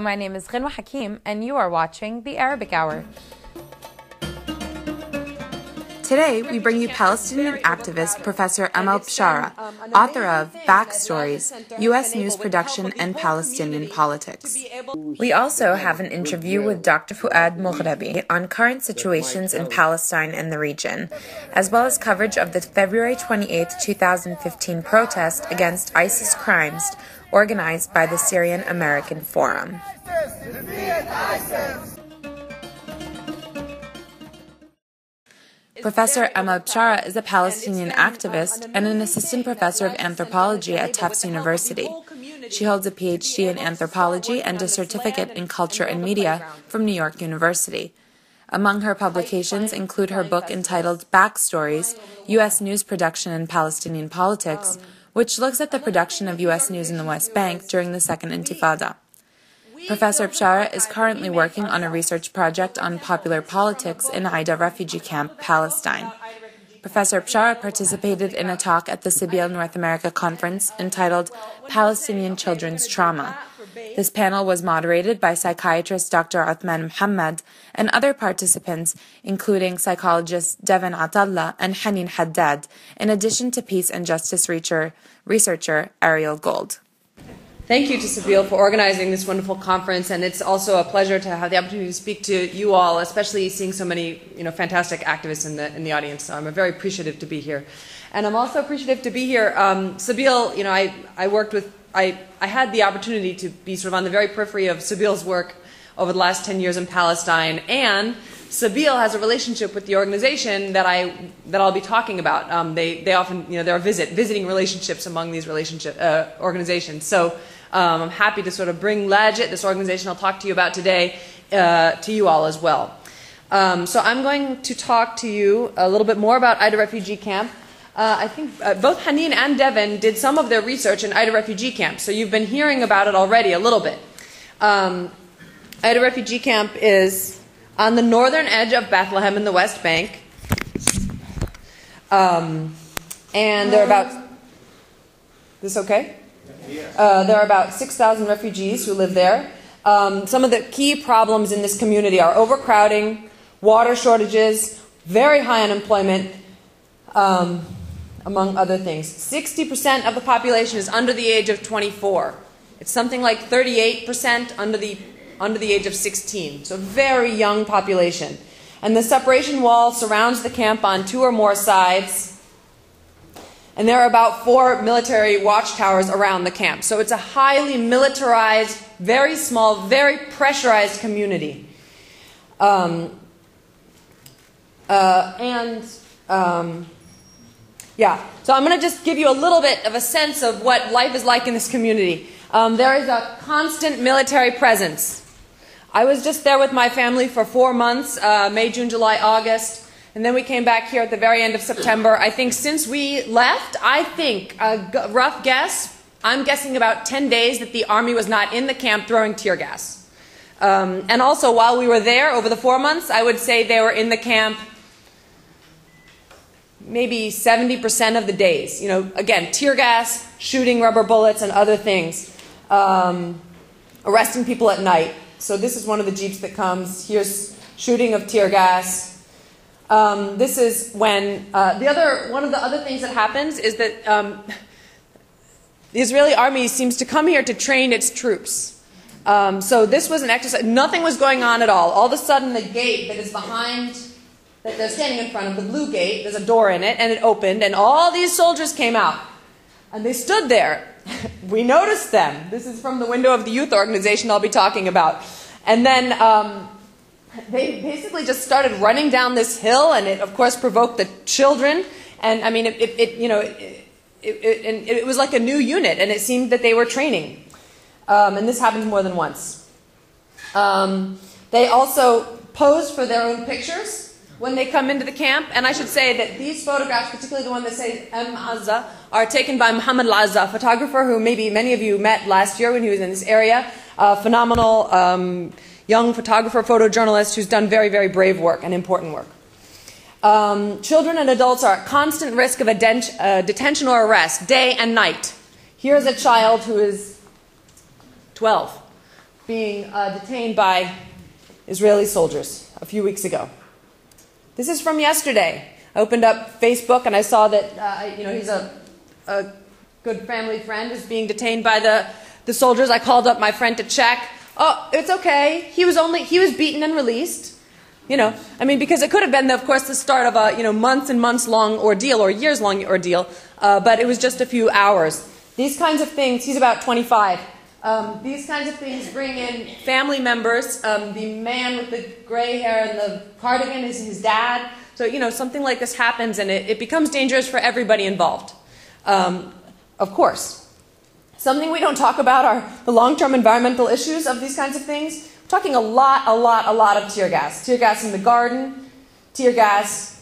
my name is Ghanwa Hakim, and you are watching The Arabic Hour. Today, we bring you Palestinian activist Professor Amahl Bishara, author of Backstories, U.S. News Production and Palestinian Politics. We also have an interview with Dr. Fouad Moughrabi on current situations in Palestine and the region, as well as coverage of the February 28, 2015 protest against ISIS crimes organized by the Syrian American Forum. Professor Amahl Bishara is a Palestinian activist and an assistant professor of anthropology at Tufts University. She holds a Ph.D. in anthropology and a certificate in culture and media from New York University. Among her publications include her book entitled Backstories, U.S. News Production and Palestinian Politics, which looks at the production of U.S. news in the West Bank during the Second Intifada. Professor Bishara is currently working on a research project on popular politics in Aida Refugee Camp, Palestine. Professor Bishara participated in a talk at the Sybiel North America Conference entitled Palestinian Children's Trauma. This panel was moderated by psychiatrist Dr. Uthman Muhammad and other participants, including psychologists Devin Atallah and Hanin Haddad, in addition to peace and justice researcher Ariel Gold. Thank you to Sybiel for organizing this wonderful conference, and it's also a pleasure to have the opportunity to speak to you all, especially seeing so many fantastic activists in the audience. So I'm very appreciative to be here. And I'm also appreciative to be here. Sybiel, I had the opportunity to be sort of on the very periphery of Sybiel's work over the last 10 years in Palestine, and Sybiel has a relationship with the organization that I'll be talking about. They often, there are visiting relationships among these organizations. So I'm happy to sort of bring Lajee, this organization I'll talk to you about today, to you all as well. So I'm going to talk to you a little bit more about Aida Refugee Camp. I think both Hanin and Devin did some of their research in Aida Refugee Camp, so you've been hearing about it already a little bit. Aida Refugee Camp is on the northern edge of Bethlehem in the West Bank. And there are about, this okay? There are about 6,000 refugees who live there. Some of the key problems in this community are overcrowding, water shortages, very high unemployment, among other things. 60% of the population is under the age of 24. It's something like 38% under the age of 16. So a very young population. And the separation wall surrounds the camp on 2 or more sides. And there are about 4 military watchtowers around the camp. So it's a highly militarized, very small, very pressurized community. So I'm going to just give you a little bit of a sense of what life is like in this community. There is a constant military presence. I was just there with my family for 4 months, May, June, July, August. And then we came back here at the very end of September. I think since we left, a rough guess, I'm guessing about 10 days that the army was not in the camp throwing tear gas. And also while we were there over the 4 months, I would say they were in the camp maybe 70% of the days. Again, tear gas, shooting rubber bullets and other things. Arresting people at night. So this is one of the jeeps that comes. Here's shooting of tear gas. This is when one of the other things that happens is that the Israeli army seems to come here to train its troops. So this was an exercise. Nothing was going on at all. All of a sudden, the gate that is behind, that they're standing in front of, the blue gate, there's a door in it, and it opened, and all these soldiers came out. And they stood there. We noticed them. This is from the window of the youth organization I'll be talking about. And then they basically just started running down this hill, and it, of course, provoked the children. And I mean, it was like a new unit, and it seemed that they were training. And this happened more than once. They also posed for their own pictures when they come into the camp. And I should say that these photographs, particularly the one that says M. Azza, are taken by Muhammad al-Azza, a photographer who maybe many of you met last year when he was in this area. A phenomenal young photographer, photojournalist who's done very, very brave work and important work. Children and adults are at constant risk of detention or arrest, day and night. Here's a child who is 12, being detained by Israeli soldiers a few weeks ago. This is from yesterday. I opened up Facebook and I saw that he's a good family friend is being detained by the soldiers. I called up my friend to check. Oh, it's okay. He was beaten and released. Because it could have been, of course, the start of a months and months long ordeal or years long ordeal, but it was just a few hours. These kinds of things. He's about 25. These kinds of things bring in family members. The man with the gray hair and the cardigan is his dad. So something like this happens, and it becomes dangerous for everybody involved. Of course. Something we don't talk about are the long-term environmental issues of these kinds of things. We're talking a lot of tear gas. Tear gas in the garden, tear gas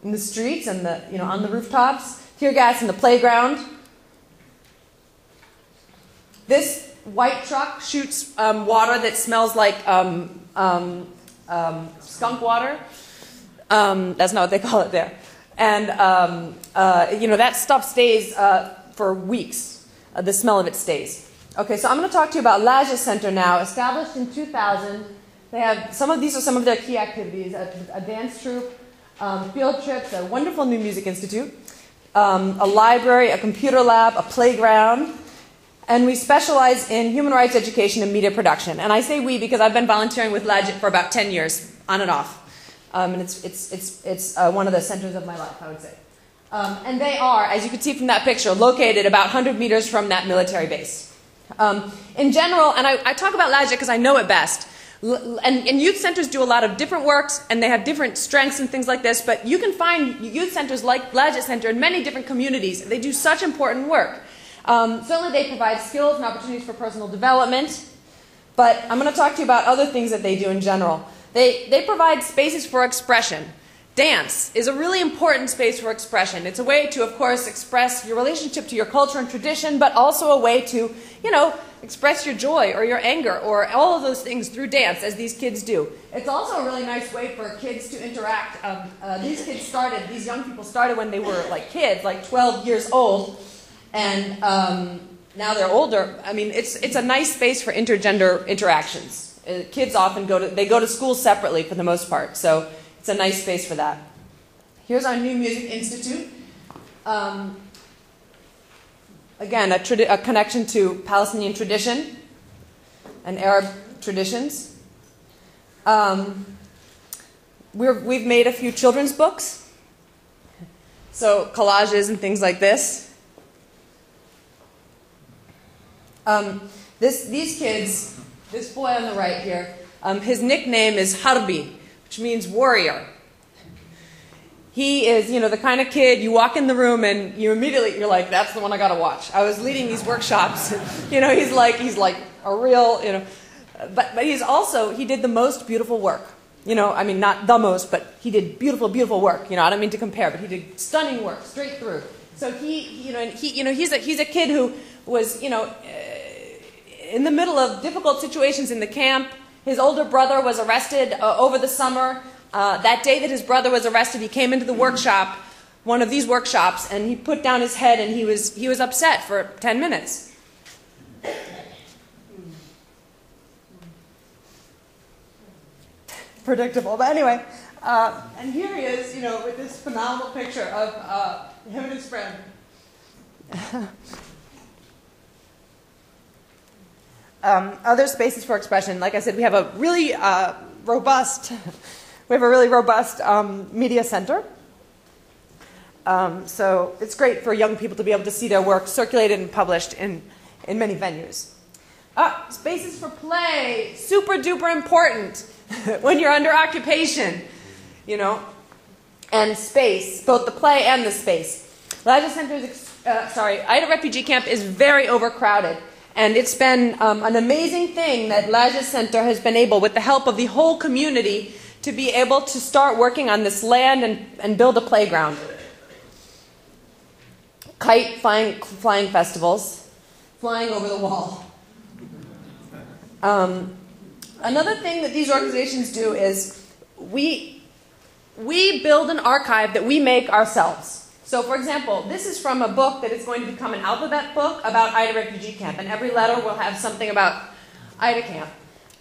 in the streets and on the rooftops, tear gas in the playground. This white truck shoots water that smells like skunk water. That's not what they call it there. And that stuff stays for weeks. The smell of it stays. Okay, so I'm going to talk to you about Lajee Center now, established in 2000. They have these are some of their key activities: a dance troupe, field trips, a wonderful new music institute, a library, a computer lab, a playground, and we specialize in human rights education and media production. And I say we because I've been volunteering with Lajee for about 10 years, on and off, and it's one of the centers of my life, I would say. And they are, as you can see from that picture, located about 100 meters from that military base. In general, and I talk about Lajee because I know it best, and youth centers do a lot of different works, and they have different strengths and things like this, but you can find youth centers like Lajee Center in many different communities. They do such important work. Certainly they provide skills and opportunities for personal development, but I'm going to talk to you about other things that they do in general. They provide spaces for expression. Dance is a really important space for expression. It's a way to, of course, express your relationship to your culture and tradition, but also a way to, express your joy or your anger or all of those things through dance, as these kids do. It's also a really nice way for kids to interact. These young people started when they were like kids, like 12 years old, and now they're older. It's a nice space for intergender interactions. Kids often go to school separately for the most part, so it's a nice space for that. Here's our new music institute. Again, a connection to Palestinian tradition and Arab traditions. We've made a few children's books, so collages and things like this. These kids, this boy on the right here, his nickname is Harbi, which means warrior. He is, the kind of kid you walk in the room and you're like, that's the one I got to watch. I was leading these workshops. He's like a real, but he did the most beautiful work. Not the most, but he did beautiful, beautiful work. I don't mean to compare, but he did stunning work straight through. So he's a kid who was, in the middle of difficult situations in the camp. His older brother was arrested over the summer. That day that his brother was arrested, he came into the workshop, one of these workshops, and he put down his head and he was upset for 10 minutes. Predictable, but anyway. And here he is, with this phenomenal picture of him and his friend. Other spaces for expression. Like I said, we have a really robust media center. So it's great for young people to be able to see their work circulated and published in many venues. Spaces for play, super duper important when you're under occupation, and space, both the play and the space. Lajee Center's, Aida Refugee Camp is very overcrowded. And it's been an amazing thing that Lajee Center has been able, with the help of the whole community, to be able to start working on this land and build a playground. Kite flying festivals, flying over the wall. Another thing that these organizations do is we build an archive that we make ourselves. So, for example, this is from a book that is going to become an alphabet book about Aida Refugee Camp, and every letter will have something about Aida Camp.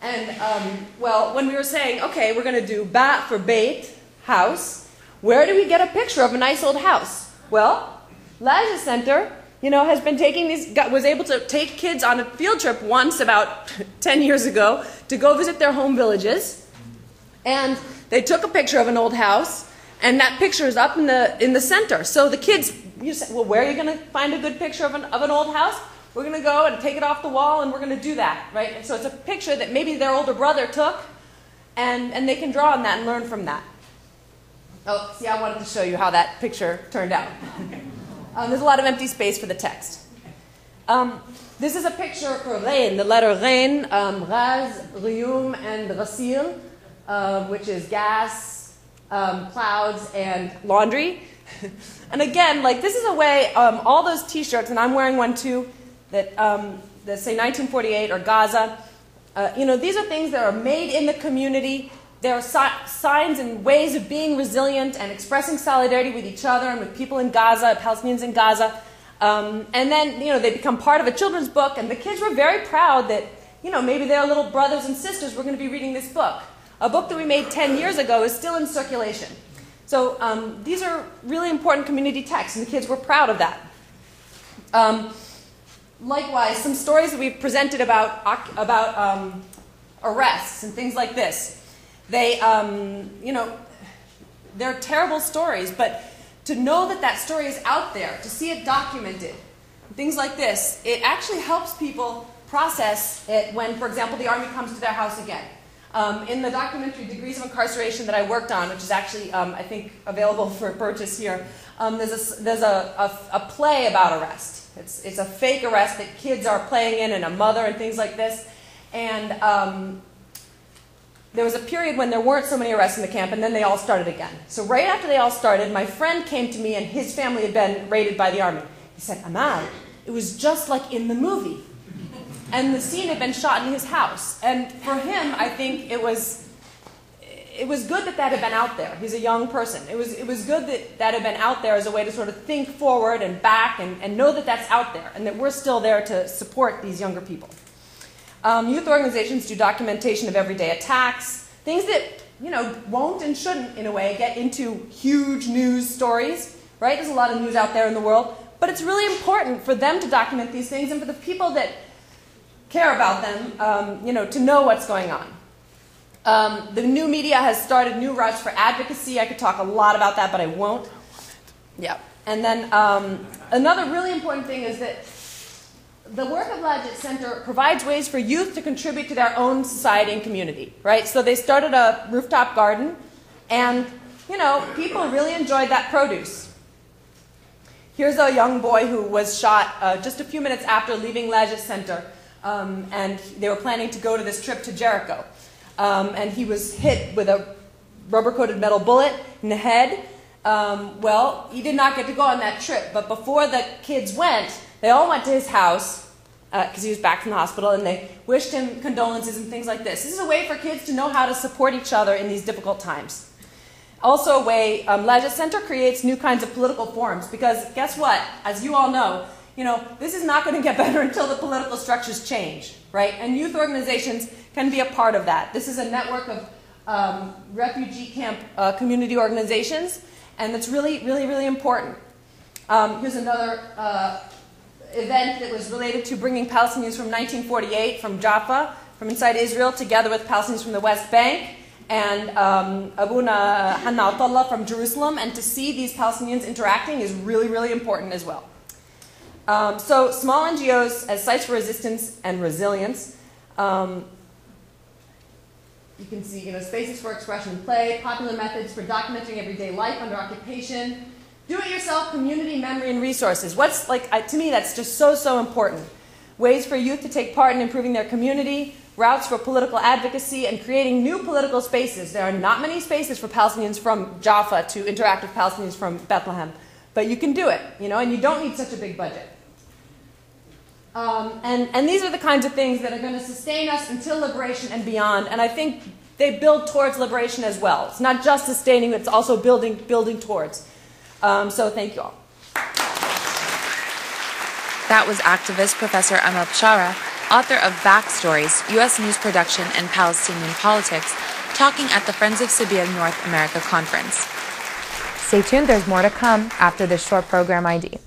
And, well, when we were saying, okay, we're going to do Ba for Beit, house, where do we get a picture of a nice old house? Well, Lajee Center, you know, has been taking these, was able to take kids on a field trip once about 10 years ago to go visit their home villages. And they took a picture of an old house, and that picture is up in the center. So the kids, you say, well, where are you going to find a good picture of an old house? We're going to go and take it off the wall, and we're going to do that, right? And so it's a picture that maybe their older brother took, and they can draw on that and learn from that. Oh, see, I wanted to show you how that picture turned out. There's a lot of empty space for the text. This is a picture for Rein, the letter Rein, Raz, Riyum, and Rasil, which is gas, clouds, and laundry. And again, like this is a way, all those T-shirts, and I'm wearing one too, that say 1948 or Gaza. You know, these are things that are made in the community. There are signs and ways of being resilient and expressing solidarity with each other and with people in Gaza, Palestinians in Gaza. And then, you know, they become part of a children's book, and the kids were very proud that, you know, maybe their little brothers and sisters were going to be reading this book. A book that we made 10 years ago is still in circulation. So these are really important community texts, and the kids were proud of that. Likewise, some stories that we've presented about arrests and things like this. They, you know, they're terrible stories, but to know that that story is out there, to see it documented, things like this, it actually helps people process it when, for example, the army comes to their house again. In the documentary Degrees of Incarceration that I worked on, which is actually, I think, available for purchase here, there's a play about arrest. It's a fake arrest that kids are playing in, and a mother and things like this. And there was a period when there weren't so many arrests in the camp, and then they all started again. So right after they all started, my friend came to me, and his family had been raided by the army. He said, Amahl, it was just like in the movie. And the scene had been shot in his house. And for him, I think it was good that that had been out there. He's a young person. It was good that that had been out there as a way to sort of think forward and back and know that that's out there and that we're still there to support these younger people. Youth organizations do documentation of everyday attacks, things that, you know, won't and shouldn't, in a way, get into huge news stories, right? There's a lot of news out there in the world, but it's really important for them to document these things and for the people that care about them, you know, to know what's going on. The new media has started new routes for advocacy. I could talk a lot about that, but I won't. Yeah. And then another really important thing is that the work of Lajee Center provides ways for youth to contribute to their own society and community, right? So they started a rooftop garden, and, you know, people really enjoyed that produce. Here's a young boy who was shot just a few minutes after leaving Lajee Center, and they were planning to go to this trip to Jericho. And he was hit with a rubber-coated metal bullet in the head. Well, he did not get to go on that trip, but before the kids went, they all went to his house, because he was back from the hospital, and they wished him condolences and things like this. This is a way for kids to know how to support each other in these difficult times. Also a way, Lajee Center creates new kinds of political forums, because guess what? As you all know, this is not going to get better until the political structures change, right? And youth organizations can be a part of that. This is a network of refugee camp community organizations, and it's really, really, really important. Here's another event that was related to bringing Palestinians from 1948 from Jaffa, from inside Israel, together with Palestinians from the West Bank, and Abuna Hanna Atallah from Jerusalem, and to see these Palestinians interacting is really, really important as well. So small NGOs as sites for resistance and resilience. You can see, spaces for expression and play, popular methods for documenting everyday life under occupation, do-it-yourself community memory and resources. What's to me, that's just so, so important. Ways for youth to take part in improving their community, routes for political advocacy, and creating new political spaces. There are not many spaces for Palestinians from Jaffa to interact with Palestinians from Bethlehem, but you can do it, and you don't need such a big budget. And these are the kinds of things that are going to sustain us until liberation and beyond, and I think they build towards liberation as well. It's not just sustaining, it's also building towards. So thank you all. That was activist Professor Amahl Bishara, author of Backstories, U.S. News Production and Palestinian Politics, talking at the Friends of Sabeel North America Conference. Stay tuned, there's more to come after this short program ID.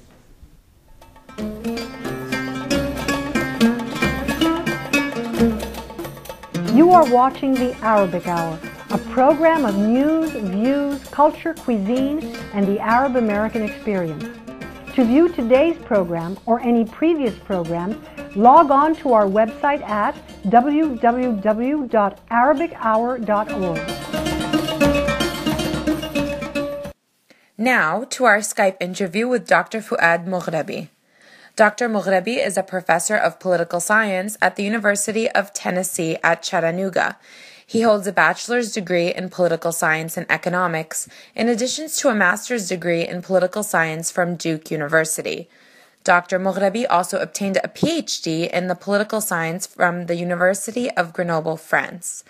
You are watching The Arabic Hour, a program of news, views, culture, cuisine, and the Arab American experience. To view today's program or any previous programs, log on to our website at www.arabichour.org. Now to our Skype interview with Dr. Fouad Moughrabi. Dr. Moughrabi is a professor of political science at the University of Tennessee at Chattanooga. He holds a bachelor's degree in political science and economics, in addition to a master's degree in political science from Duke University. Dr. Moughrabi also obtained a Ph.D. in the political science from the University of Grenoble, France.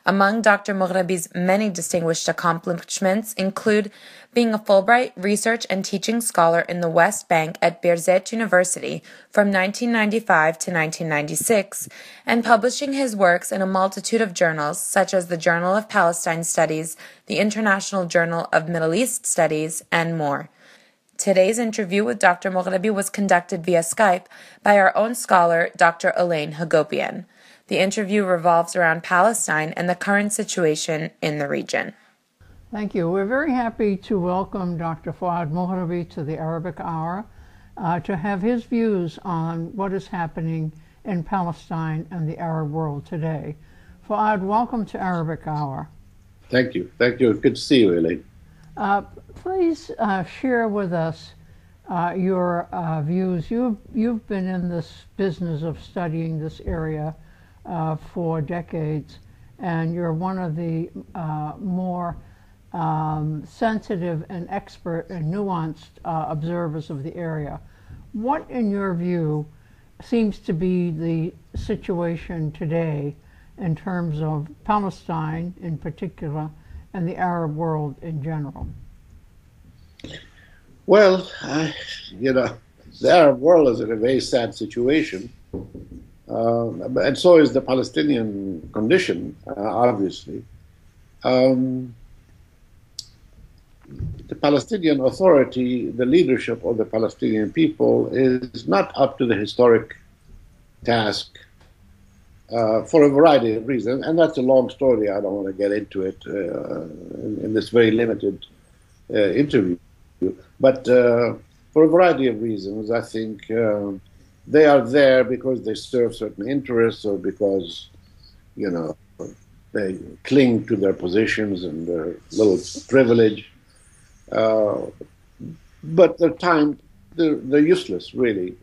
Among Dr. Moughrabi's many distinguished accomplishments include being a Fulbright research and teaching scholar in the West Bank at Birzeit University from 1995 to 1996, and publishing his works in a multitude of journals such as the Journal of Palestine Studies, the International Journal of Middle East Studies, and more. Today's interview with Dr. Moughrabi was conducted via Skype by our own scholar, Dr. Elaine Hagopian. The interview revolves around Palestine and the current situation in the region. Thank you. We're very happy to welcome Dr. Fouad Moughrabi to the Arabic Hour to have his views on what is happening in Palestine and the Arab world today. Fouad, welcome to Arabic Hour. Thank you. Thank you. Good to see you, Elaine. Please share with us your views. You've been in this business of studying this area for decades, and you're one of the more sensitive and expert and nuanced observers of the area. What, in your view, seems to be the situation today in terms of Palestine in particular and the Arab world in general? Well, the Arab world is in a very sad situation. And so is the Palestinian condition, obviously. The Palestinian Authority, the leadership of the Palestinian people, is not up to the historic task for a variety of reasons. And that's a long story. I don't want to get into it in this very limited interview. But for a variety of reasons, I think they are there because they serve certain interests or because, they cling to their positions and their little privilege. But they're useless, really.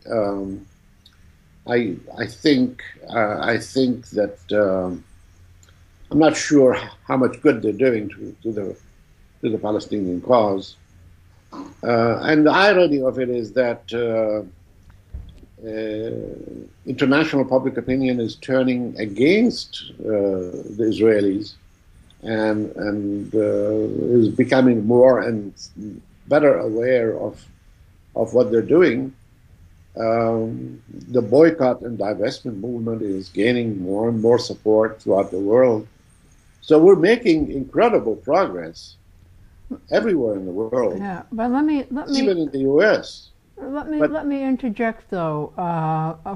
I think that I'm not sure how much good they're doing to the Palestinian cause. And the irony of it is that international public opinion is turning against the Israelis and is becoming more and better aware of what they're doing. The boycott and divestment movement is gaining more and more support throughout the world. So we're making incredible progress everywhere in the world. Yeah, but let me even in the U.S. Let me interject though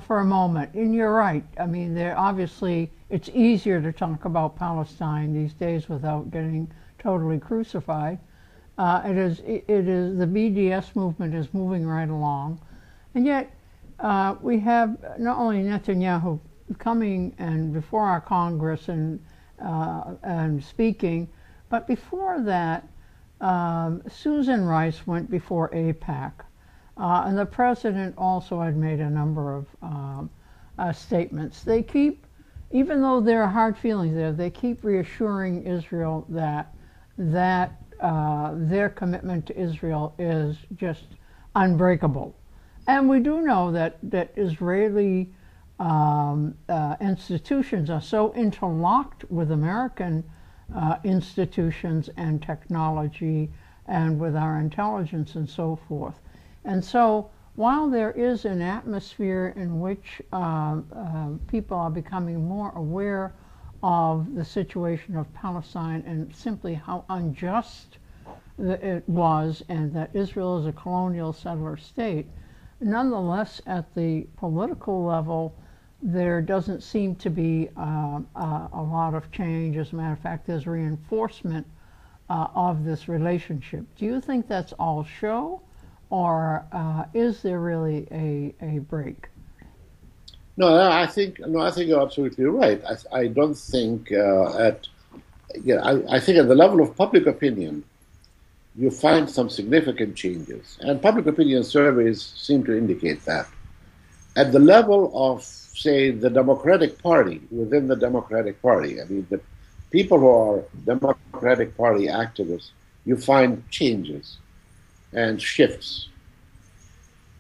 for a moment. And you're right. I mean, obviously it's easier to talk about Palestine these days without getting totally crucified. It is the BDS movement is moving right along, and yet we have not only Netanyahu coming and before our Congress and speaking, but before that, Susan Rice went before AIPAC. And the president also had made a number of statements. They keep, even though there are hard feelings there, they keep reassuring Israel that their commitment to Israel is just unbreakable. And we do know that Israeli institutions are so interlocked with American institutions and technology and with our intelligence and so forth. And so while there is an atmosphere in which people are becoming more aware of the situation of Palestine and simply how unjust it was, and that Israel is a colonial settler state, nonetheless, at the political level, there doesn't seem to be a lot of change. As a matter of fact, there's reinforcement of this relationship. Do you think that's all show, or is there really a break? No, I think you're absolutely right. I don't think I think at the level of public opinion, you find some significant changes, and public opinion surveys seem to indicate that. At the level of, say, the Democratic Party, within the Democratic Party, I mean, the people who are Democratic Party activists, you find changes and shifts.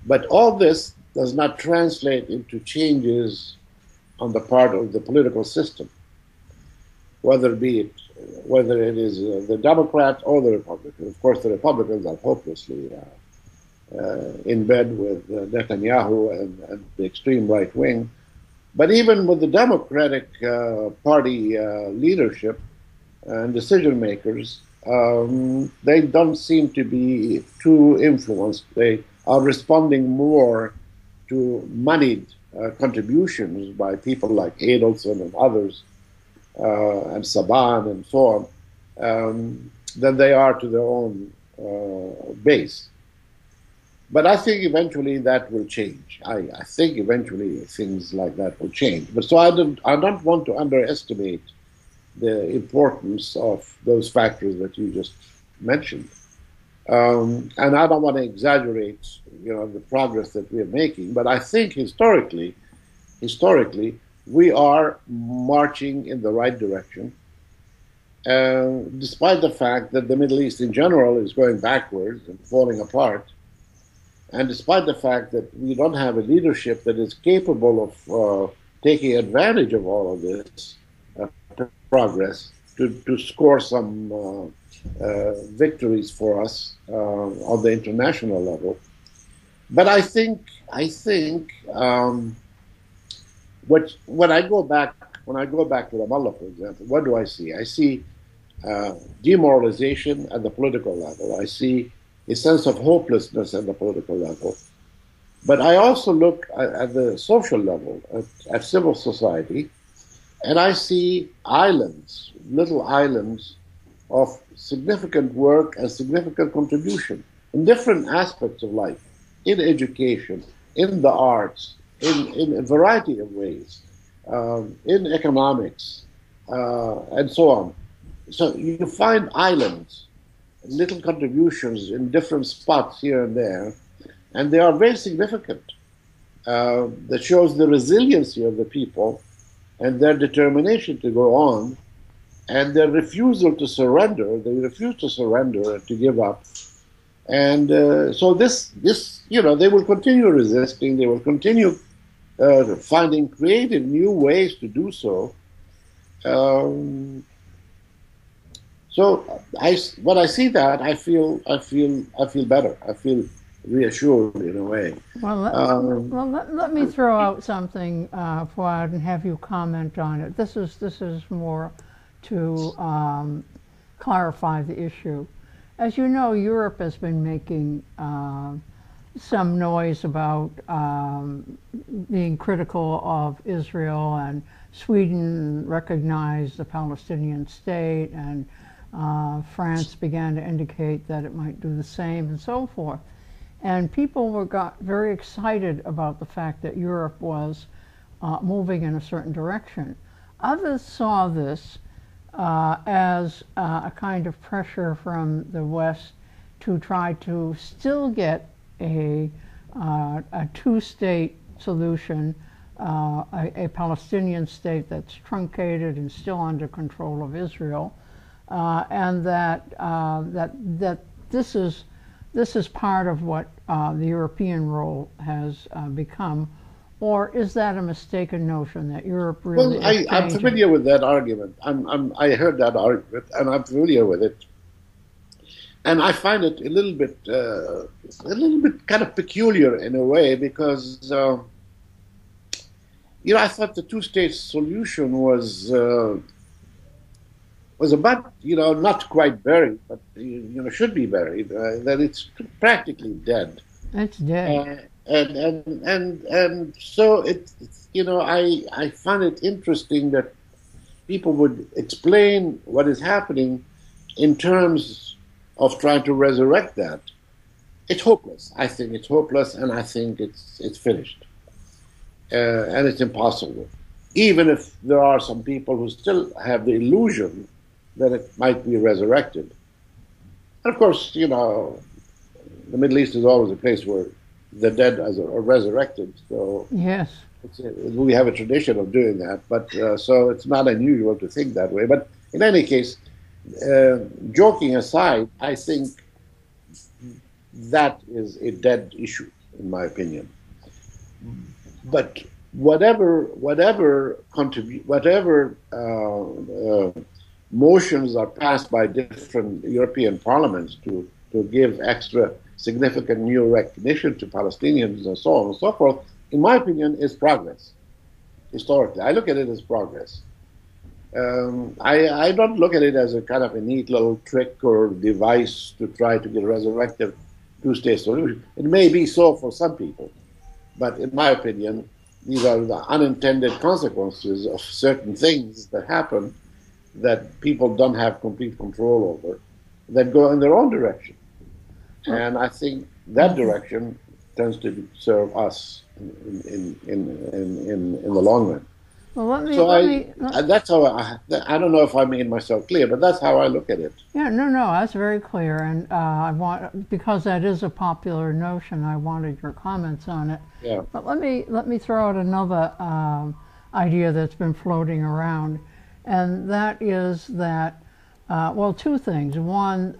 But all this does not translate into changes on the part of the political system, whether it is the Democrats or the Republicans. Of course, the Republicans are hopelessly in bed with Netanyahu and the extreme right wing. But even with the Democratic Party leadership and decision makers, they don't seem to be too influenced. They are responding more to moneyed contributions by people like Adelson and others, and Saban and so on, than they are to their own base. But I think eventually that will change. I think eventually things like that will change. But so I don't want to underestimate the importance of those factors that you just mentioned. And I don't want to exaggerate, the progress that we're making. But I think historically, we are marching in the right direction, despite the fact that the Middle East in general is going backwards and falling apart. And despite the fact that we don't have a leadership that is capable of taking advantage of all of this progress to score some victories for us on the international level. But I think when I go back to Ramallah, for example, what do I see? I see demoralization at the political level. I see a sense of hopelessness at the political level. But I also look at the social level, at civil society, and I see islands, little islands of significant work and significant contribution in different aspects of life, in education, in the arts, in a variety of ways, in economics, and so on. So you find islands, little contributions in different spots here and there, and they are very significant. That shows the resiliency of the people and their determination to go on, and their refusal to surrender. They refuse to surrender and to give up. And so this, they will continue resisting. They will continue finding creative new ways to do so. So when I see that, I feel better. I feel reassured in a way. Well, let me throw out something, Fouad, and have you comment on it. This is more to clarify the issue. As you know, Europe has been making some noise about being critical of Israel, and Sweden recognized the Palestinian state, and France began to indicate that it might do the same, and so forth. And people got very excited about the fact that Europe was moving in a certain direction. Others saw this as a kind of pressure from the West to try to still get a two-state solution, a Palestinian state that's truncated and still under control of Israel, and that this is part of what the European role has become. Or is that a mistaken notion that Europe really? Well, I'm familiar with that argument. I heard that argument, and I'm familiar with it. And I find it a little bit kind of peculiar in a way because, I thought the two-state solution was about, not quite buried, but, should be buried, that it's practically dead. It's dead. And so I find it interesting that people would explain what is happening in terms of trying to resurrect that. It's hopeless. I think it's hopeless, and I think it's finished. And it's impossible. Even if there are some people who still have the illusion that it might be resurrected. And of course, the Middle East is always a place where the dead are resurrected. So yes, we have a tradition of doing that. But so it's not unusual to think that way. But in any case, joking aside, I think that is a dead issue, in my opinion. But whatever motions are passed by different European parliaments to give extra significant new recognition to Palestinians and so on and so forth, in my opinion, is progress. Historically, I look at it as progress. I don't look at it as a kind of a neat little trick or device to try to get a resurrected two-state solution. It may be so for some people, but in my opinion, these are the unintended consequences of certain things that happen that people don't have complete control over, that go in their own direction. And I think that direction tends to serve us in the long run. Well, that's how I don't know if I made myself clear, but that's how I look at it. Yeah, no, that's very clear, and because that is a popular notion, I wanted your comments on it. Yeah. But let me throw out another idea that's been floating around, and that is that two things. One,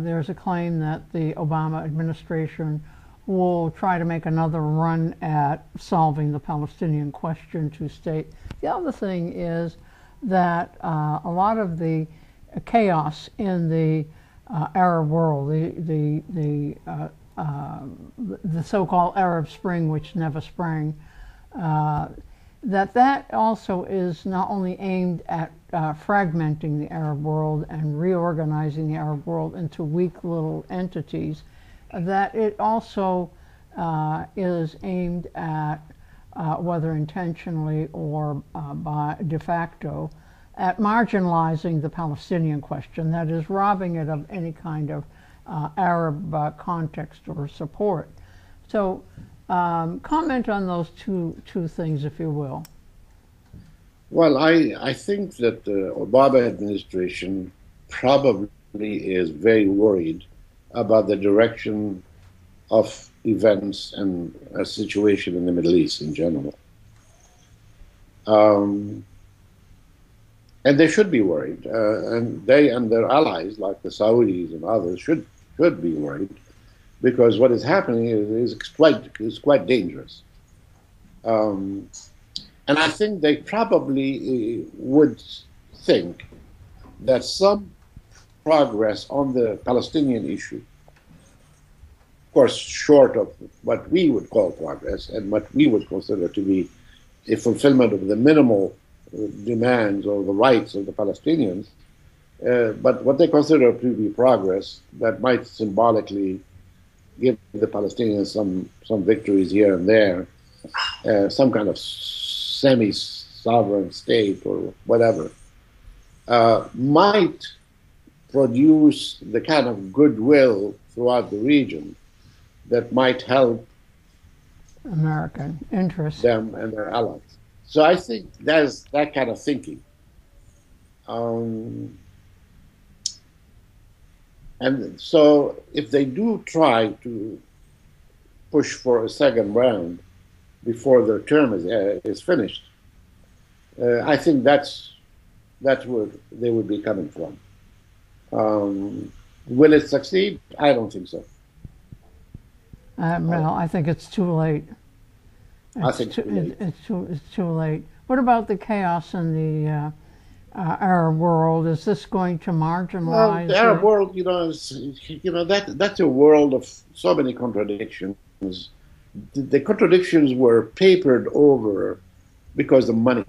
there's a claim that the Obama administration will try to make another run at solving the Palestinian question two-state. The other thing is that a lot of the chaos in the Arab world, the so-called Arab Spring, which never sprang, that also is not only aimed at fragmenting the Arab world and reorganizing the Arab world into weak little entities, that it also is aimed at, whether intentionally or by de facto, at marginalizing the Palestinian question, that is, robbing it of any kind of Arab context or support. So comment on those two things, if you will. Well, I think that the Obama administration probably is very worried about the direction of events and a situation in the Middle East in general. And they should be worried. And they and their allies, like the Saudis and others, should be worried, because what is happening is quite dangerous. And I think they probably would think that some progress on the Palestinian issue, of course, short of what we would call progress and what we would consider to be a fulfillment of the minimal demands or the rights of the Palestinians, but what they consider to be progress that might symbolically give the Palestinians some victories here and there, some kind of semi-sovereign state or whatever, might produce the kind of goodwill throughout the region that might help American interests, them and their allies. So I think there's that kind of thinking. And so if they do try to push for a second round before their term is finished, I think that's where they would be coming from. Will it succeed? I don't think so. Well, I think it's too late. I think it's too late. What about the chaos in the Arab world? Is this going to marginalize? Well, the Arab world, that's a world of so many contradictions. The contradictions were papered over because of money,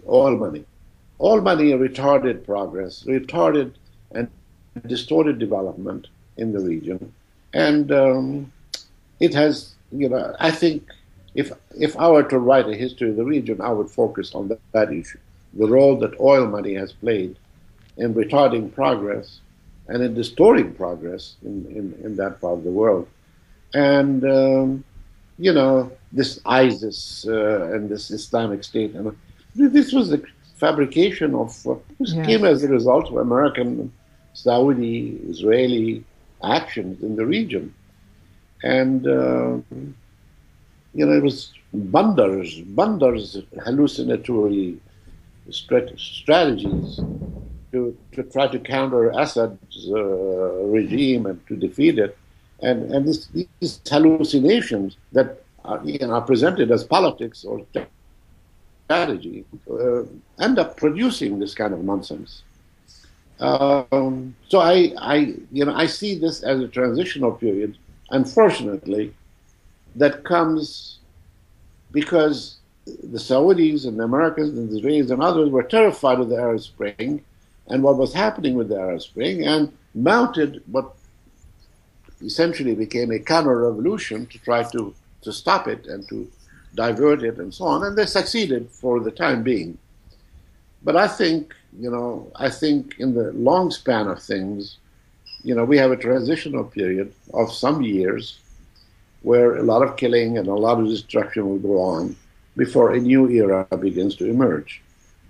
all money. All money retarded progress, retarded and distorted development in the region. And it has, I think if I were to write a history of the region, I would focus on that issue, the role that oil money has played in retarding progress and in distorting progress in that part of the world. And, this ISIS and this Islamic State, and this was the fabrication of, this came as a result of American, Saudi, Israeli actions in the region. And, it was Bandar's hallucinatory strategies to try to counter Assad's regime and to defeat it. And these hallucinations that are presented as politics or strategy end up producing this kind of nonsense. So I see this as a transitional period, unfortunately, that comes because the Saudis and the Americans and the Israelis and others were terrified of the Arab Spring and what was happening with the Arab Spring, and mounted what essentially became a counter-revolution to try to stop it and to divert it and so on, and they succeeded for the time being. But I think, in the long span of things, we have a transitional period of some years where a lot of killing and a lot of destruction will go on before a new era begins to emerge.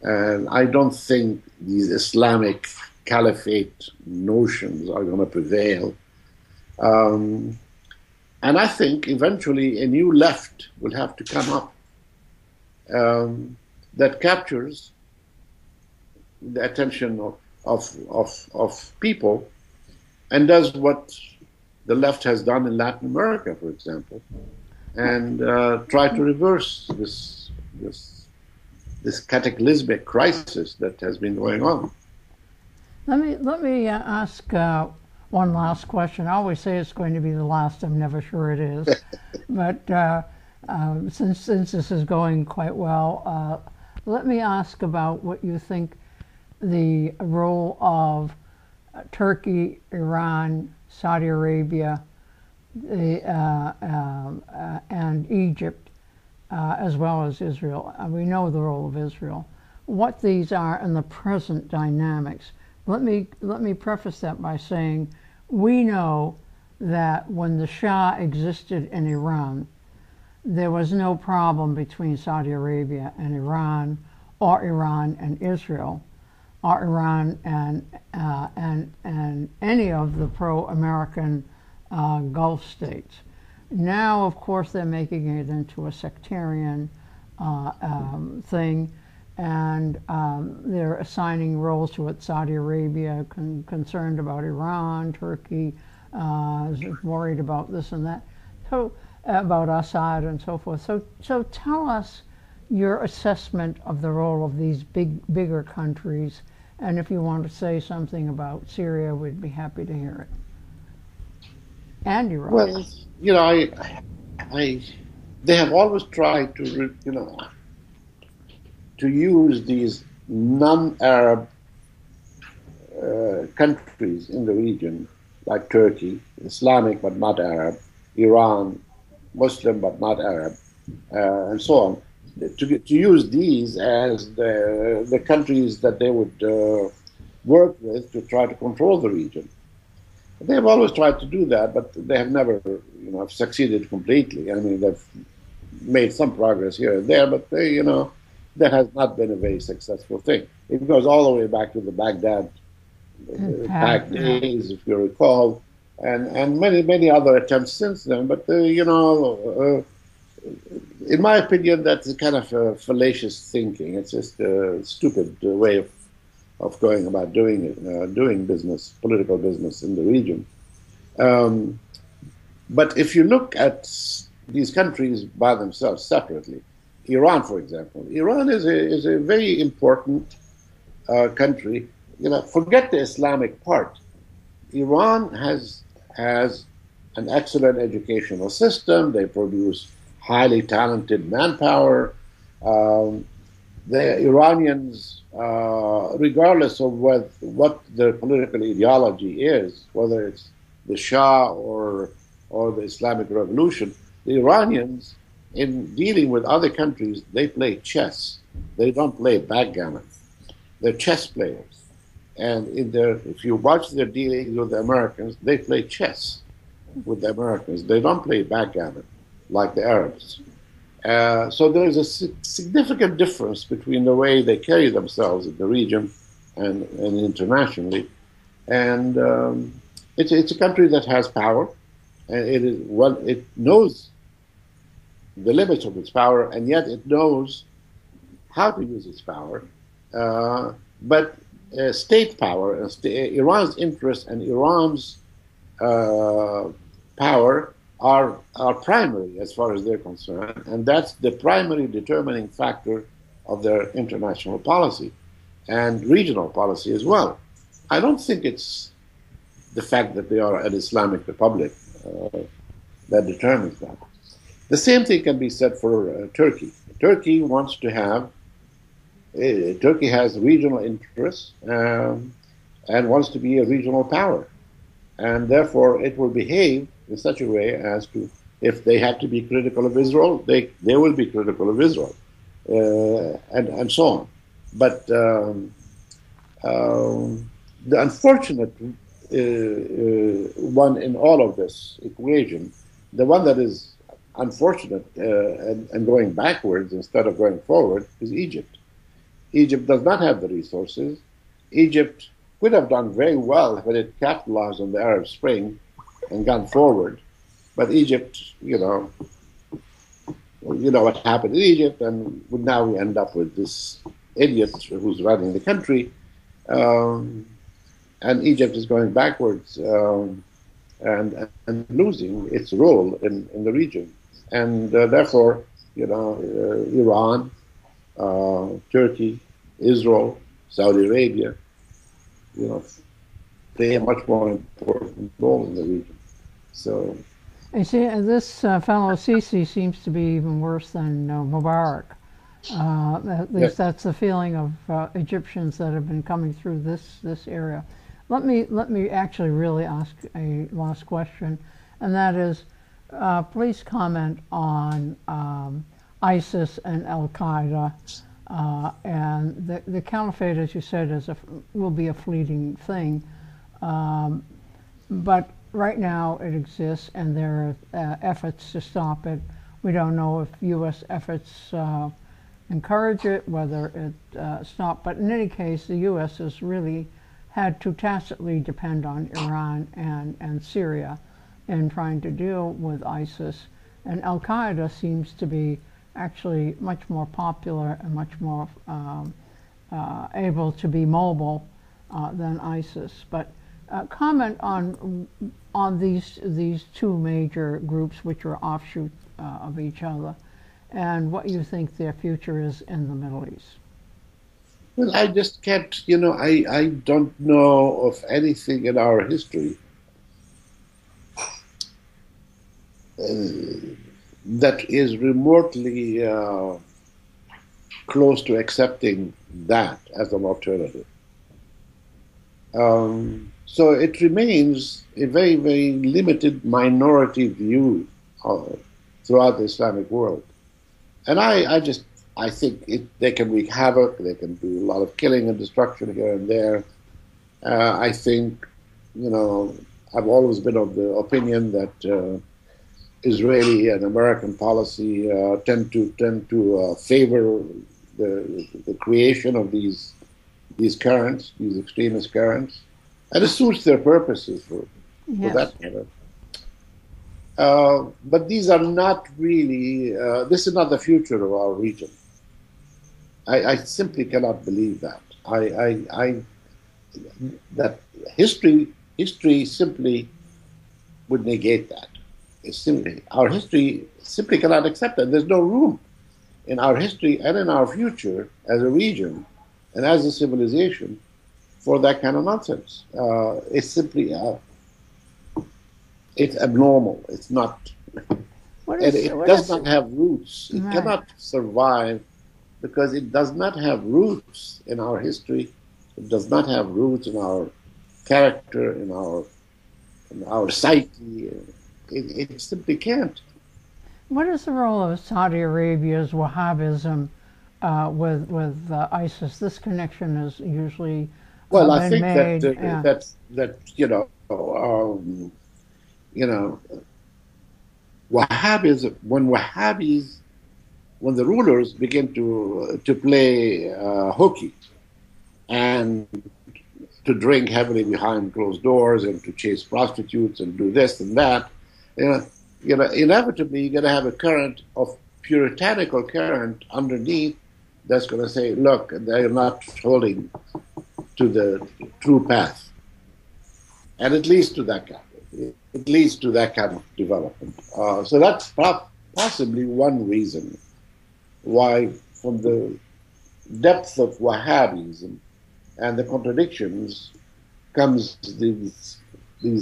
And I don't think these Islamic caliphate notions are going to prevail. And I think eventually a new left will have to come up that captures the attention of people and does what the left has done in Latin America, for example, and try to reverse this cataclysmic crisis that has been going on. Let me ask one last question. I always say it's going to be the last. I'm never sure it is. But since this is going quite well, let me ask about what you think the role of Turkey, Iran, Saudi Arabia, and Egypt, as well as Israel. We know the role of Israel. What these are in the present dynamics. Let me preface that by saying we know that when the Shah existed in Iran, there was no problem between Saudi Arabia and Iran, or Iran and Israel, or Iran and any of the pro-American Gulf states. Now, of course, they're making it into a sectarian thing, and they're assigning roles to it. Saudi Arabia concerned about Iran, Turkey is worried about this and that, so about Assad and so forth. So tell us your assessment of the role of these bigger countries, and if you want to say something about Syria, we'd be happy to hear it. And Iran. Well, they have always tried to, to use these non-Arab countries in the region, like Turkey, Islamic but not Arab, Iran, Muslim but not Arab, and so on, to use these as the countries that they would work with to try to control the region. They have always tried to do that, but they have never, succeeded completely. I mean, they've made some progress here and there, but they, that has not been a very successful thing. It goes all the way back to the Baghdad Pact days, if you recall, and many other attempts since then. But in my opinion, that's a kind of fallacious thinking. It's just a stupid way of going about doing it, doing business, political business in the region. But if you look at these countries by themselves separately, Iran, for example, Iran is a very important country. Forget the Islamic part. Iran has an excellent educational system. They produce highly talented manpower. The Iranians, regardless of what their political ideology is, whether it's the Shah or the Islamic Revolution, the Iranians, in dealing with other countries, they play chess. They don't play backgammon. They're chess players. And if you watch their dealings with the Americans, they play chess with the Americans. They don't play backgammon like the Arabs. So there is a significant difference between the way they carry themselves in the region and internationally. And it's a country that has power, and it knows the limits of its power, and yet it knows how to use its power. But state power, Iran's interests and Iran's power are primary as far as they're concerned, and that's the primary determining factor of their international policy and regional policy as well. I don't think it's the fact that they are an Islamic republic that determines that. The same thing can be said for Turkey. Turkey wants to have, Turkey has regional interests and wants to be a regional power. And therefore it will behave in such a way as to, if they have to be critical of Israel, they will be critical of Israel, and so on. But the unfortunate one in all of this equation, the one that is unfortunate and going backwards instead of going forward, is Egypt. Egypt does not have the resources. Egypt could have done very well if it had capitalized on the Arab Spring and gone forward. But Egypt, you know what happened in Egypt, and now we end up with this idiot who's running the country, and Egypt is going backwards and losing its role in the region. And therefore, Iran, Turkey, Israel, Saudi Arabia, play a much more important role in the region. So, you see, this fellow Sisi seems to be even worse than Mubarak. At least yes. That's the feeling of Egyptians that have been coming through this area. Let me actually really ask a last question, and that is, please comment on ISIS and Al Qaeda. And the caliphate, as you said, will be a fleeting thing. But right now it exists, and there are efforts to stop it. We don't know if U.S. efforts encourage it, whether it stopped. But in any case, the U.S. has really had to tacitly depend on Iran and Syria in trying to deal with ISIS. And Al Qaeda seems to be actually much more popular and much more able to be mobile than ISIS. But comment on these two major groups, which are offshoot of each other, and what you think their future is in the Middle East. Well, I just can't, I don't know of anything in our history that is remotely close to accepting that as an alternative. So it remains a very, very limited minority view throughout the Islamic world. And I think they can wreak havoc, they can do a lot of killing and destruction here and there. I think, I've always been of the opinion that Israeli and American policy tend to favor the creation of these currents, these extremist currents, and it suits their purposes for that matter. But these are not really. This is not the future of our region. I simply cannot believe that. That history simply would negate that. Our history simply cannot accept that. There's no room in our history and in our future as a region and as a civilization for that kind of nonsense. It's simply, it's abnormal. It's not, it does not have roots. It cannot survive because it does not have roots in our history. It does not have roots in our character, in our psyche. It simply can't. What is the role of Saudi Arabia's Wahhabism with ISIS? This connection is usually well. I been think made, that Wahhabism, when the rulers begin to play hooky and to drink heavily behind closed doors and to chase prostitutes and do this and that, inevitably you're going to have a current of puritanical current underneath that's going to say, look, they're not holding to the true path. And it leads to that kind of development. So that's possibly one reason why, from the depth of Wahhabism and the contradictions, comes these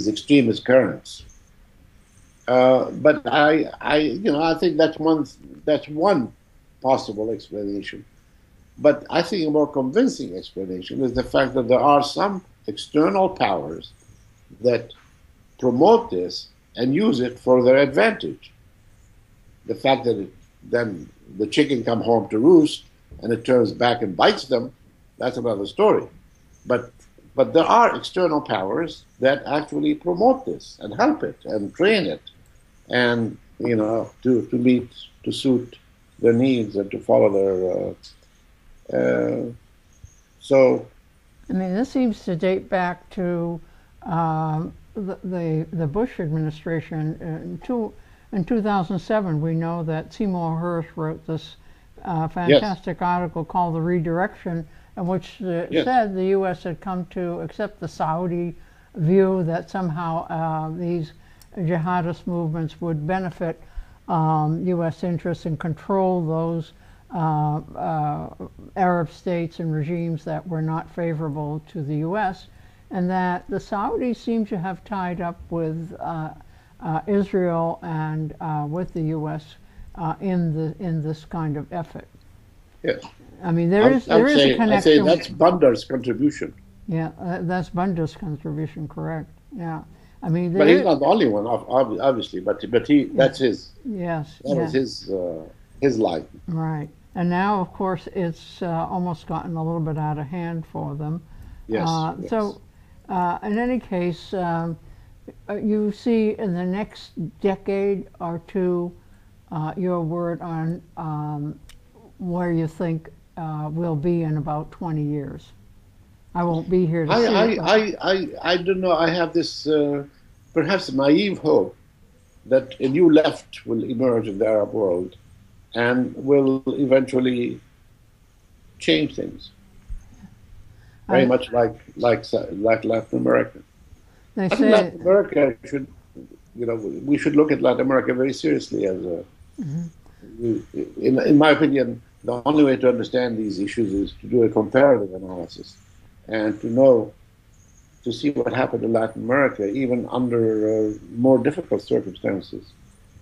extremist currents. But I think that's one possible explanation. But I think a more convincing explanation is the fact that there are some external powers that promote this and use it for their advantage. The fact that then the chicken come home to roost and it turns back and bites them, that's another story. But there are external powers that actually promote this and help it and train it, and to suit their needs and to follow their. So, I mean, this seems to date back to the Bush administration. In 2007, we know that Seymour Hersh wrote this fantastic article called "The Redirection," in which said the U.S. had come to accept the Saudi view that somehow these jihadist movements would benefit U.S. interests and control those Arab states and regimes that were not favorable to the U.S., and that the Saudis seem to have tied up with Israel and with the U.S. in this kind of effort. Yes. I mean, there is a connection. I say that's Bandar's contribution. Yeah, that's Bandar's contribution, correct. Yeah. I mean, but he's not the only one, obviously. But that's his. Yes. That was his life. Right, and now, of course, it's almost gotten a little bit out of hand for them. Yes. So, in any case, you see in the next decade or two, your word on where you think we'll be in about 20 years. I won't be here to see it. I don't know. I have this perhaps naive hope that a new left will emerge in the Arab world and will eventually change things. Very much like Latin America. I think Latin America should, we should look at Latin America very seriously as a. In my opinion, the only way to understand these issues is to do a comparative analysis and to see what happened in Latin America, even under more difficult circumstances.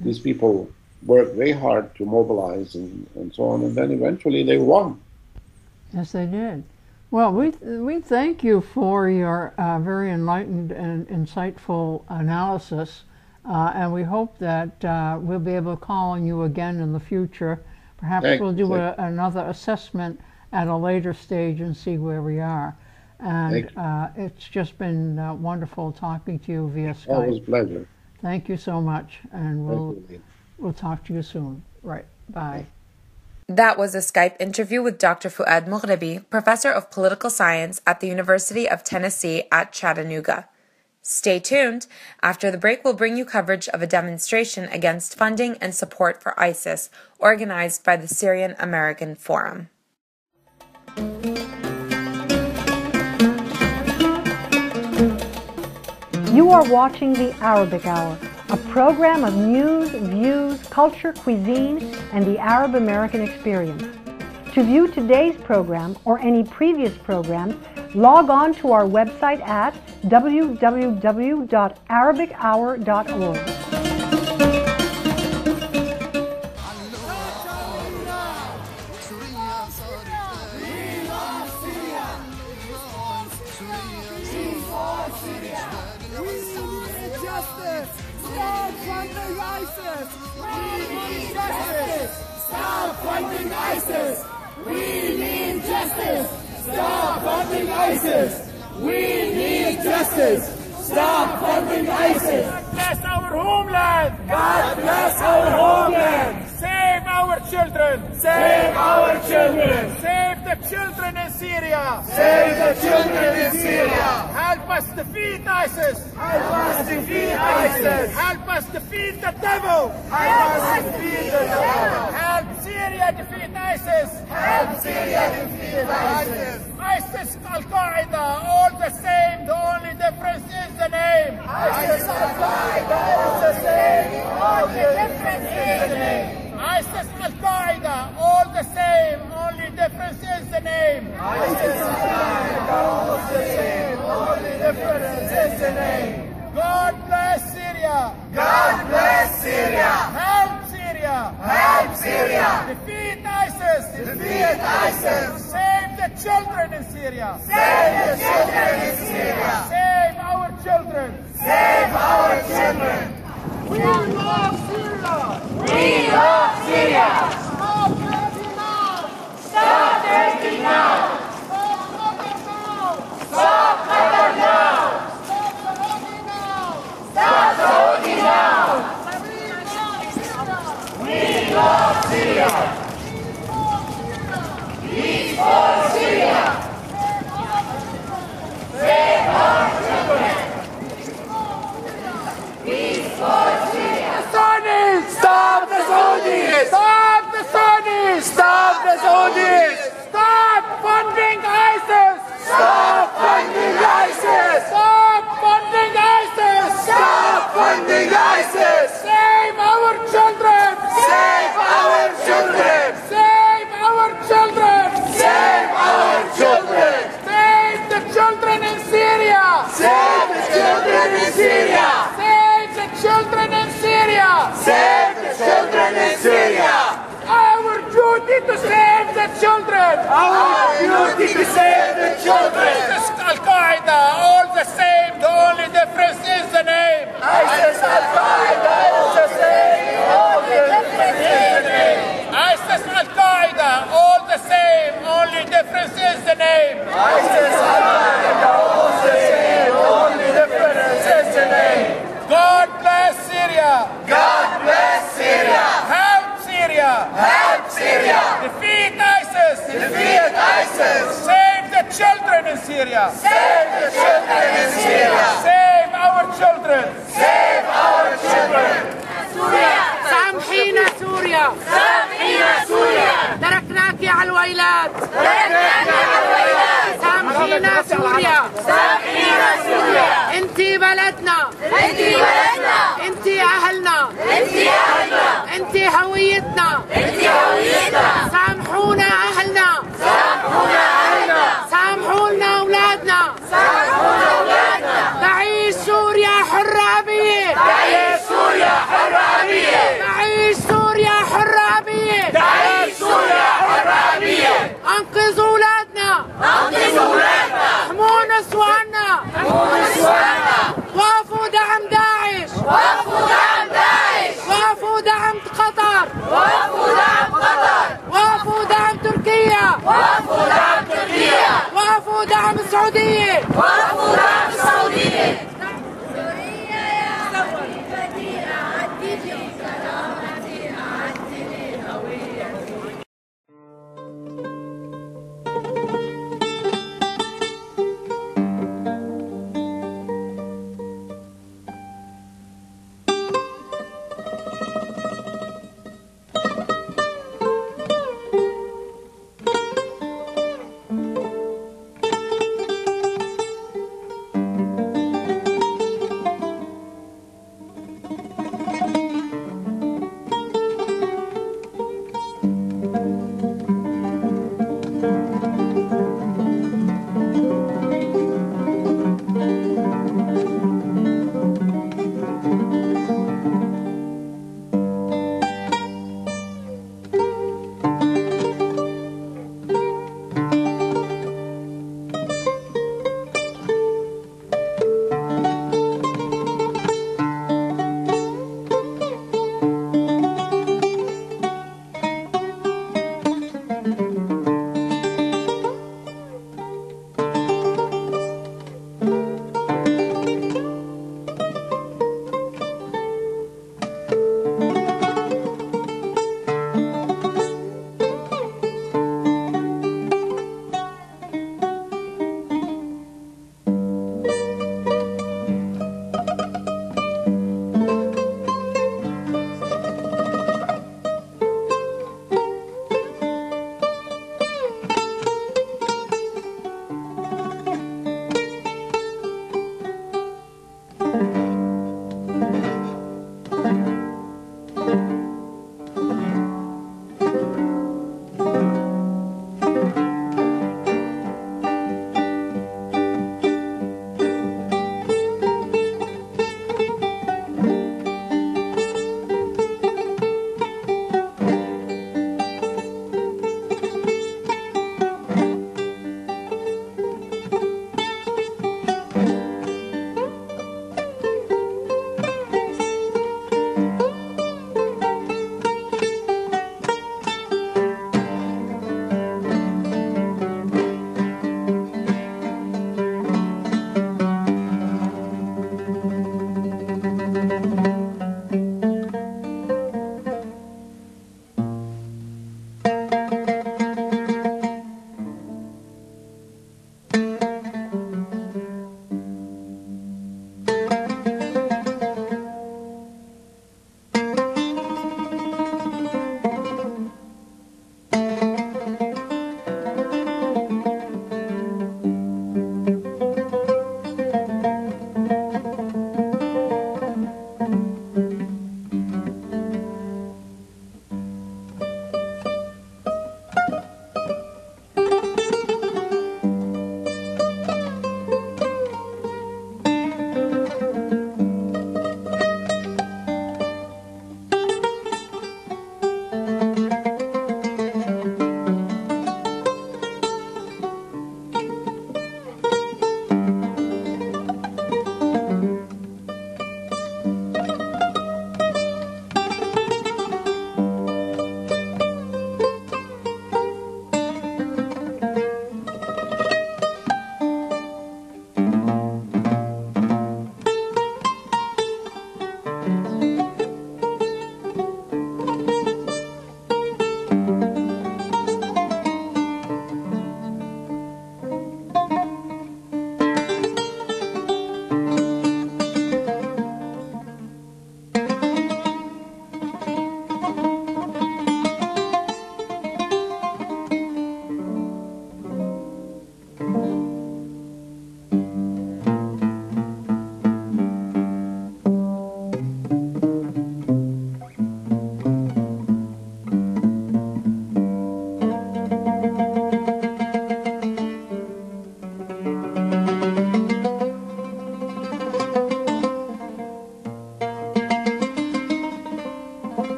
These people worked very hard to mobilize and so on, and then eventually they won. Yes, they did. Well, we thank you for your very enlightened and insightful analysis, and we hope that we'll be able to call on you again in the future. Perhaps we'll do another assessment at a later stage and see where we are. And it's just been wonderful talking to you via Skype. Always a pleasure. Thank you so much, and we'll talk to you soon. Right, bye. That was a Skype interview with Dr. Fouad Moughrabi, Professor of Political Science at the University of Tennessee at Chattanooga. Stay tuned. After the break, we'll bring you coverage of a demonstration against funding and support for ISIS, organized by the Syrian American Forum. You are watching The Arabic Hour, a program of news, views, culture, cuisine, and the Arab American experience. To view today's program or any previous programs, log on to our website at www.arabichour.org. Stop funding ISIS! We need justice! Stop funding ISIS! We need justice! Stop funding ISIS! God bless our homeland! God bless our homeland! Save our children! Save our children! Save the children in Syria! Save the children in Syria! Help us defeat ISIS! Help us defeat ISIS! Help us defeat the devil! Help us defeat the devil! Help Syria defeat ISIS! Help Syria defeat ISIS! ISIS, Al-Qaeda, all the same, the only difference is the name. ISIS, Al-Qaeda, all the same, only difference is the name. ISIS, Al-Qaeda, all the same, only difference is the name. ISIS, Al-Qaeda, all the same, only difference is the name. God bless Syria. God bless Syria. Help Syria. Help Syria. Defeat ISIS. Defeat ISIS. Save the children in Syria. Save the children in Syria. Save our children. Save our children. We love Syria. We love Syria. Stop Turkey now. Stop Turkey now. Stop Qatar now. Stop Saudi now. Stop Saudi now. We love Syria. Peace for Syria. Save our children. Peace for Syria. Saudis! Stop the Saudis! Stop the Saudis! Stop the Saudis! Stop funding ISIS! Stop funding ISIS! Stop funding ISIS! Stop funding ISIS! Save our children! Save our children! Save our children! Save our children! Save the children in Syria! Save the children in Syria! Save the children in Syria! Save the children in Syria! Our duty to save the children! Our duty to save the children! ISIS, Al-Qaeda, all the same, the only difference is the name. ISIS, Al-Qaeda, all the same, the only difference is the name. ISIS, Al-Qaeda, all the same, only difference is the name. ISIS, Al-Qaeda, all the same, only difference is the name. God bless Syria. God bless Syria. Help Syria. Help Syria. Defeat ISIS. Defeat ISIS. Save the children in Syria. Save the children in Syria. Save our children. Save our children. سوريا سامحينا سوريا سامحينا سوريا تركناك على الويلات تركناك على الويلات سامحينا سوريا سامحينا سوريا انتي بلدنا انتي بلدنا انتي اهلنا انتي اهلنا انتي هويتنا انتي هويتنا سامحونا اهلنا سامحونا اهلنا سامحوا لنا اولادنا سامحونا اولادنا تعيش سوريا حرة أبية تعيش سوريا حرة أبية تعيش سوريا حرة أبية تعيش سوريا حرة أبية أنقذوا أولادنا أنقذوا أولادنا احموا نسواننا احموا نسواننا وقفوا دعم داعش وقفوا دعم داعش وقفوا دعم قطر وقفوا دعم قطر وقفوا دعم تركيا وقفوا دعم تركيا وقفوا دعم السعودية وقفوا دعم السعودية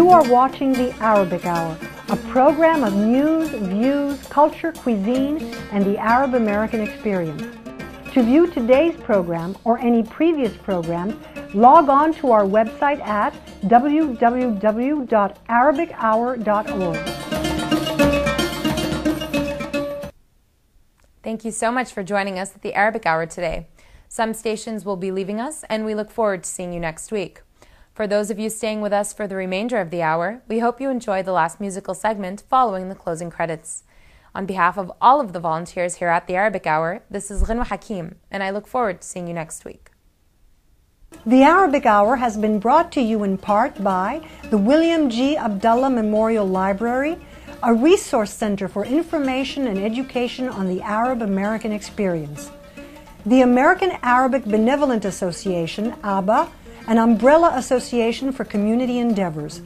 You are watching the Arabic Hour, a program of news, views, culture, cuisine, and the Arab American experience. To view today's program or any previous programs, log on to our website at www.arabichour.org. Thank you so much for joining us at the Arabic Hour today. Some stations will be leaving us, and we look forward to seeing you next week. For those of you staying with us for the remainder of the hour, we hope you enjoy the last musical segment following the closing credits. On behalf of all of the volunteers here at the Arabic Hour, this is Ghanwa Hakim, and I look forward to seeing you next week. The Arabic Hour has been brought to you in part by the William G. Abdullah Memorial Library, a resource center for information and education on the Arab American experience, the American Arabic Benevolent Association, ABA, an umbrella association for community endeavors,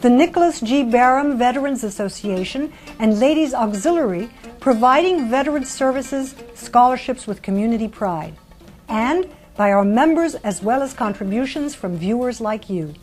the Nicholas G. Barham Veterans Association and Ladies Auxiliary, providing veteran services, scholarships with community pride, and by our members as well as contributions from viewers like you.